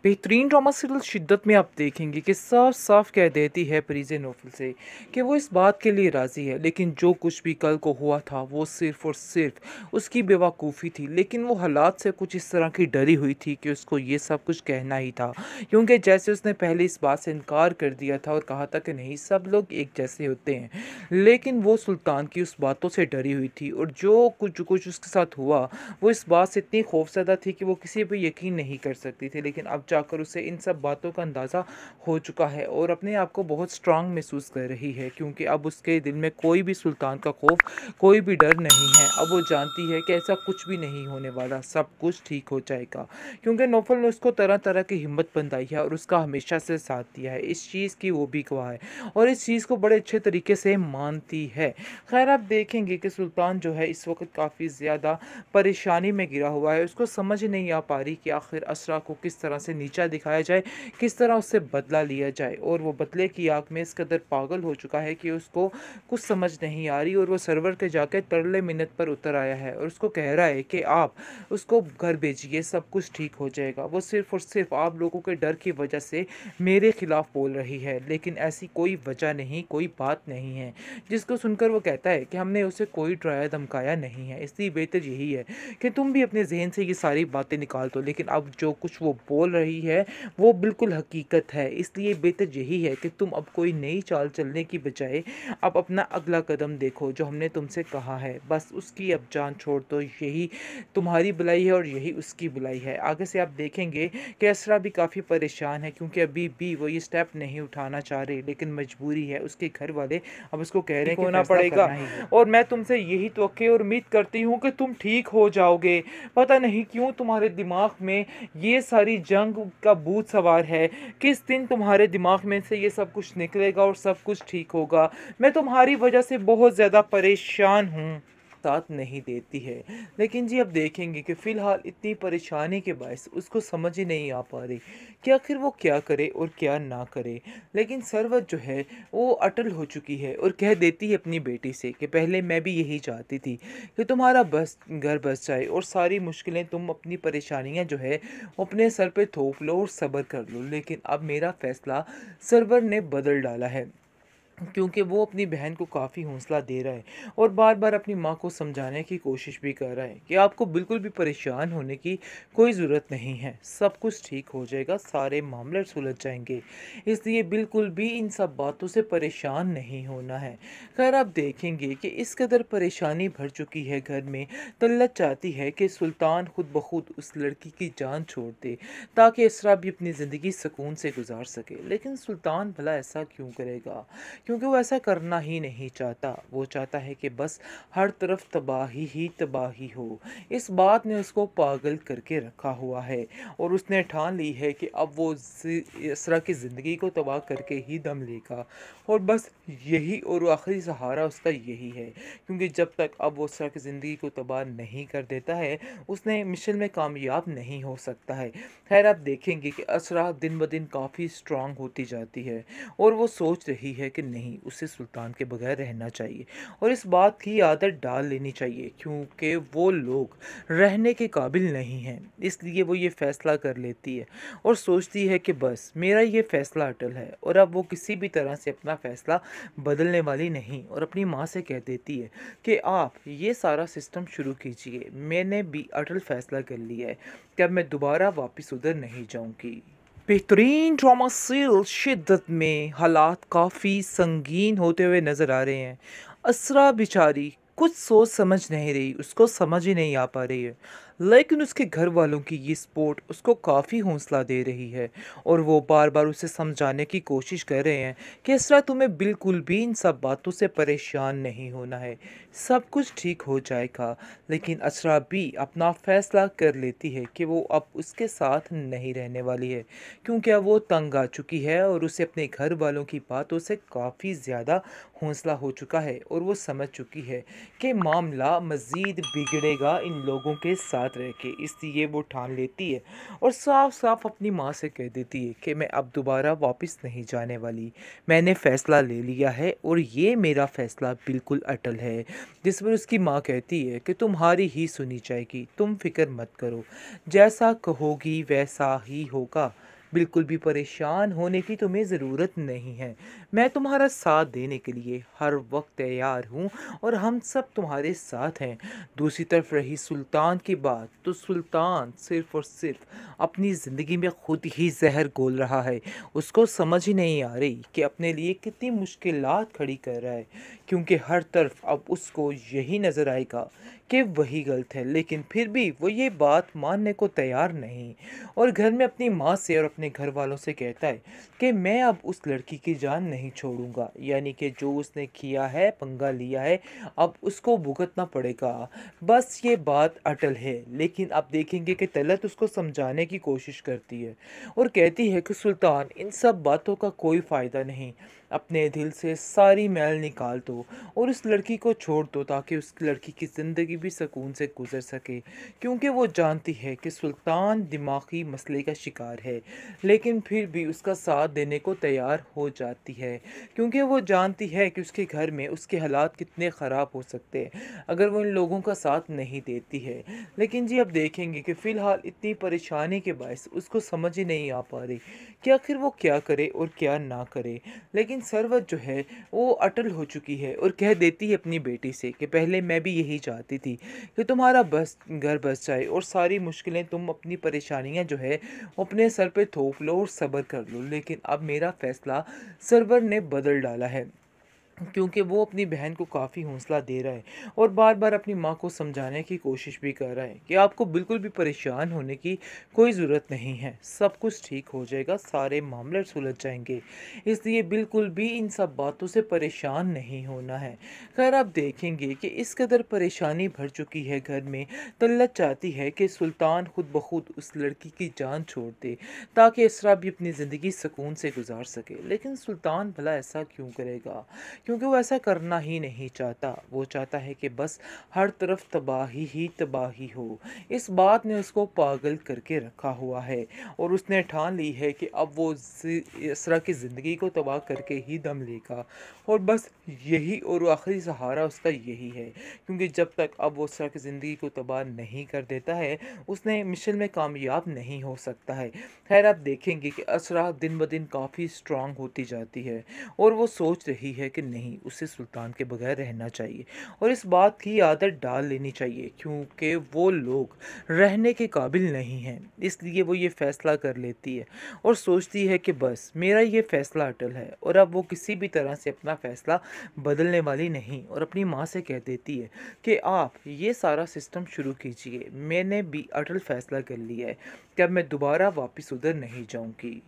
बेहतरीन drama serial शिद्दत में आप देखेंगे कि साफ साफ कह देती है परीज़ नोफल से कि वो इस बात के लिए राज़ी है, लेकिन जो कुछ भी कल को हुआ था वो सिर्फ़ और सिर्फ उसकी बेवकूफ़ी थी। लेकिन वो हालात से कुछ इस तरह की डरी हुई थी कि उसको ये सब कुछ कहना ही था, क्योंकि जैसे उसने पहले इस बात से इनकार कर दिया था और कहा था कि नहीं, सब लोग एक जैसे होते हैं। लेकिन वो सुल्तान की उस बातों से डरी हुई थी, और जो कुछ कुछ उसके साथ हुआ वो इस बात से इतनी खौफज़दा थी कि वो किसी पे यकीन नहीं कर सकती थी। लेकिन अब जाकर उसे इन सब बातों का अंदाज़ा हो चुका है और अपने आप को बहुत स्ट्रांग महसूस कर रही है, क्योंकि अब उसके दिल में कोई भी सुल्तान का खौफ, कोई भी डर नहीं है। अब वो जानती है कि ऐसा कुछ भी नहीं होने वाला, सब कुछ ठीक हो जाएगा, क्योंकि नौफल ने उसको तरह तरह की हिम्मत बंधाई है और उसका हमेशा से साथ दिया है। इस चीज़ की वो भी गवाह है और इस चीज़ को बड़े अच्छे तरीके से मानती है। खैर, आप देखेंगे कि सुल्तान जो है इस वक्त काफ़ी ज़्यादा परेशानी में घिरा हुआ है। उसको समझ नहीं आ पा रही कि आखिर असरा को किस तरह से नीचा दिखाया जाए, किस तरह उससे बदला लिया जाए। और वो बदले की आग में इस कदर पागल हो चुका है कि उसको कुछ समझ नहीं आ रही, और वो सर्वर के जाके तरले मिन्नत पर उतर आया है और उसको कह रहा है कि आप उसको घर भेजिए, सब कुछ ठीक हो जाएगा। वो सिर्फ़ और सिर्फ आप लोगों के डर की वजह से मेरे खिलाफ़ बोल रही है, लेकिन ऐसी कोई वजह नहीं, कोई बात नहीं है। जिसको सुनकर वो कहता है कि हमने उसे कोई डराया धमकाया नहीं है, इसलिए बेहतर यही है कि तुम भी अपने जहन से ये सारी बातें निकाल दो। लेकिन अब जो कुछ वो बोल रही है वो बिल्कुल हकीकत है, इसलिए बेहतर यही है कि तुम अब कोई नई चाल चलने की बजाय अब अपना अगला कदम देखो, जो हमने तुमसे कहा है, बस उसकी अब जान छोड़ दो। यही तुम्हारी भलाई है और यही उसकी भलाई है। आगे से आप देखेंगे कि असरा भी काफ़ी परेशान है, क्योंकि अभी भी वो ये स्टेप नहीं उठाना चाह रही, लेकिन मजबूरी है। उसके घर वाले अब उसको कह रहे हैं कि होना पड़ेगा, और मैं तुमसे यही तवक्के और उम्मीद करती हूँ कि तुम ठीक हो जाओगे। पता नहीं क्यों तुम्हारे दिमाग में ये सारी जंग का भूत सवार है। किस दिन तुम्हारे दिमाग में से ये सब कुछ निकलेगा और सब कुछ ठीक होगा। मैं तुम्हारी वजह से बहुत ज़्यादा परेशान हूँ। साथ नहीं देती है। लेकिन जी, अब देखेंगे कि फ़िलहाल इतनी परेशानी के बायस उसको समझ ही नहीं आ पा रही कि आखिर वो क्या करे और क्या ना करे। लेकिन सरवत जो है वो अटल हो चुकी है और कह देती है अपनी बेटी से कि पहले मैं भी यही चाहती थी कि तुम्हारा बस घर बस जाए और सारी मुश्किलें, तुम अपनी परेशानियां जो है वो अपने सर पे थोप लो और सब्र कर लो। लेकिन अब मेरा फ़ैसला सरवर ने बदल डाला है, क्योंकि वो अपनी बहन को काफ़ी हौसला दे रहा है और बार बार अपनी माँ को समझाने की कोशिश भी कर रहा है कि आपको बिल्कुल भी परेशान होने की कोई ज़रूरत नहीं है, सब कुछ ठीक हो जाएगा, सारे मामले सुलझ जाएंगे। इसलिए बिल्कुल भी इन सब बातों से परेशान नहीं होना है। खैर, आप देखेंगे कि इस कदर परेशानी भर चुकी है घर में, तल्लत चाहती है कि सुल्तान खुद ब खुद उस लड़की की जान छोड़ दे, ताकि इसरा भी अपनी ज़िंदगी सुकून से गुजार सके। लेकिन सुल्तान भला ऐसा क्यों करेगा? क्योंकि वो ऐसा करना ही नहीं चाहता। वो चाहता है कि बस हर तरफ तबाही ही तबाही हो। इस बात ने उसको पागल करके रखा हुआ है और उसने ठान ली है कि अब वो इसरा की ज़िंदगी को तबाह करके ही दम लेगा, और बस यही और आखिरी सहारा उसका यही है। क्योंकि जब तक अब वो इसरा की ज़िंदगी को तबाह नहीं कर देता है, उसने मिशन में कामयाब नहीं हो सकता है। खैर, आप देखेंगे कि असरा दिन ब दिन काफ़ी स्ट्रांग होती जाती है और वो सोच रही है कि नहीं, उसे सुल्तान के बगैर रहना चाहिए और इस बात की आदत डाल लेनी चाहिए, क्योंकि वो लोग रहने के काबिल नहीं हैं। इसलिए वो ये फ़ैसला कर लेती है और सोचती है कि बस मेरा ये फ़ैसला अटल है और अब वो किसी भी तरह से अपना फ़ैसला बदलने वाली नहीं, और अपनी माँ से कह देती है कि आप ये सारा सिस्टम शुरू कीजिए, मैंने भी अटल फ़ैसला कर लिया है कि अब मैं दोबारा वापस उधर नहीं जाऊँगी। बेहतरीन ड्रामा सीरियल शिद्दत में हालात काफ़ी संगीन होते हुए नज़र आ रहे हैं। असरा बेचारी कुछ सोच समझ नहीं रही, उसको समझ ही नहीं आ पा रही है, लेकिन उसके घर वालों की ये सपोर्ट उसको काफ़ी हौसला दे रही है और वो बार बार उसे समझाने की कोशिश कर रहे हैं कि असरा, तुम्हें बिल्कुल भी इन सब बातों से परेशान नहीं होना है, सब कुछ ठीक हो जाएगा। लेकिन असरा भी अपना फ़ैसला कर लेती है कि वो अब उसके साथ नहीं रहने वाली है, क्योंकि अब वो तंग आ चुकी है और उसे अपने घर वालों की बातों से काफ़ी ज़्यादा हौसला हो चुका है और वो समझ चुकी है कि मामला मज़ीद बिगड़ेगा इन लोगों के साथ याद रखे, इसलिए वो ठान लेती है और साफ साफ अपनी माँ से कह देती है कि मैं अब दोबारा वापस नहीं जाने वाली। मैंने फ़ैसला ले लिया है और ये मेरा फ़ैसला बिल्कुल अटल है। जिस पर उसकी माँ कहती है कि तुम्हारी ही सुनी जाएगी, तुम फ़िक्र मत करो, जैसा कहोगी वैसा ही होगा। बिल्कुल भी परेशान होने की तुम्हें ज़रूरत नहीं है। मैं तुम्हारा साथ देने के लिए हर वक्त तैयार हूँ और हम सब तुम्हारे साथ हैं। दूसरी तरफ रही सुल्तान की बात, तो सुल्तान सिर्फ़ और सिर्फ़ अपनी ज़िंदगी में खुद ही ज़हर घोल रहा है। उसको समझ ही नहीं आ रही कि अपने लिए कितनी मुश्किलात खड़ी कर रहा है, क्योंकि हर तरफ अब उसको यही नज़र आएगा कि वही गलत है, लेकिन फिर भी वो ये बात मानने को तैयार नहीं और घर में अपनी माँ से और अपने घर वालों से कहता है कि मैं अब उस लड़की की जान नहीं छोड़ूंगा, यानी कि जो उसने किया है, पंगा लिया है, अब उसको भुगतना पड़ेगा। बस ये बात अटल है। लेकिन अब देखेंगे कि तलत उसको समझाने की कोशिश करती है और कहती है कि सुल्तान, इन सब बातों का कोई फ़ायदा नहीं, अपने दिल से सारी मैल निकाल दो और उस लड़की को छोड़ दो ताकि उस लड़की की ज़िंदगी भी सुकून से गुजर सके, क्योंकि वो जानती है कि सुल्तान दिमागी मसले का शिकार है, लेकिन फिर भी उसका साथ देने को तैयार हो जाती है, क्योंकि वो जानती है कि उसके घर में उसके हालात कितने ख़राब हो सकते हैं अगर वो इन लोगों का साथ नहीं देती है। लेकिन जी अब देखेंगे कि फ़िलहाल इतनी परेशानी के बायस उसको समझ ही नहीं आ पा रही कि आखिर वो क्या करे और क्या ना करे। लेकिन सरवत जो है वो अटल हो चुकी है और कह देती है अपनी बेटी से कि पहले मैं भी यही चाहती थी कि तुम्हारा बस घर बस जाए और सारी मुश्किलें, तुम अपनी परेशानियां जो है वो अपने सर पे थोप लो और सब्र कर लो, लेकिन अब मेरा फ़ैसला सरवर ने बदल डाला है, क्योंकि वो अपनी बहन को काफ़ी हौसला दे रहा है और बार-बार अपनी माँ को समझाने की कोशिश भी कर रहा है कि आपको बिल्कुल भी परेशान होने की कोई ज़रूरत नहीं है, सब कुछ ठीक हो जाएगा, सारे मामले सुलझ जाएंगे, इसलिए बिल्कुल भी इन सब बातों से परेशान नहीं होना है। खैर आप देखेंगे कि इस कदर परेशानी भर चुकी है घर में, तल्लत चाहती है कि सुल्तान खुद ब खुद उस लड़की की जान छोड़ दे ताकि इसरा भी अपनी ज़िंदगी सुकून से गुजार सके। लेकिन सुल्तान भला ऐसा क्यों करेगा, क्योंकि वो ऐसा करना ही नहीं चाहता। वो चाहता है कि बस हर तरफ तबाही ही तबाही हो। इस बात ने उसको पागल करके रखा हुआ है और उसने ठान ली है कि अब वो इसरा की ज़िंदगी को तबाह करके ही दम लेगा और बस यही और आखिरी सहारा उसका यही है, क्योंकि जब तक अब वो इसरा की ज़िंदगी को तबाह नहीं कर देता है उसने मिशन में कामयाब नहीं हो सकता है। खैर आप देखेंगे कि असरा दिन ब दिन काफ़ी स्ट्रांग होती जाती है और वो सोच रही है कि नहीं, उसे सुल्तान के बगैर रहना चाहिए और इस बात की आदत डाल लेनी चाहिए, क्योंकि वो लोग रहने के काबिल नहीं हैं। इसलिए वो ये फ़ैसला कर लेती है और सोचती है कि बस मेरा ये फ़ैसला अटल है और अब वो किसी भी तरह से अपना फ़ैसला बदलने वाली नहीं और अपनी माँ से कह देती है कि आप ये सारा सिस्टम शुरू कीजिए, मैंने भी अटल फ़ैसला कर लिया है कि अब मैं दोबारा वापस उधर नहीं जाऊँगी।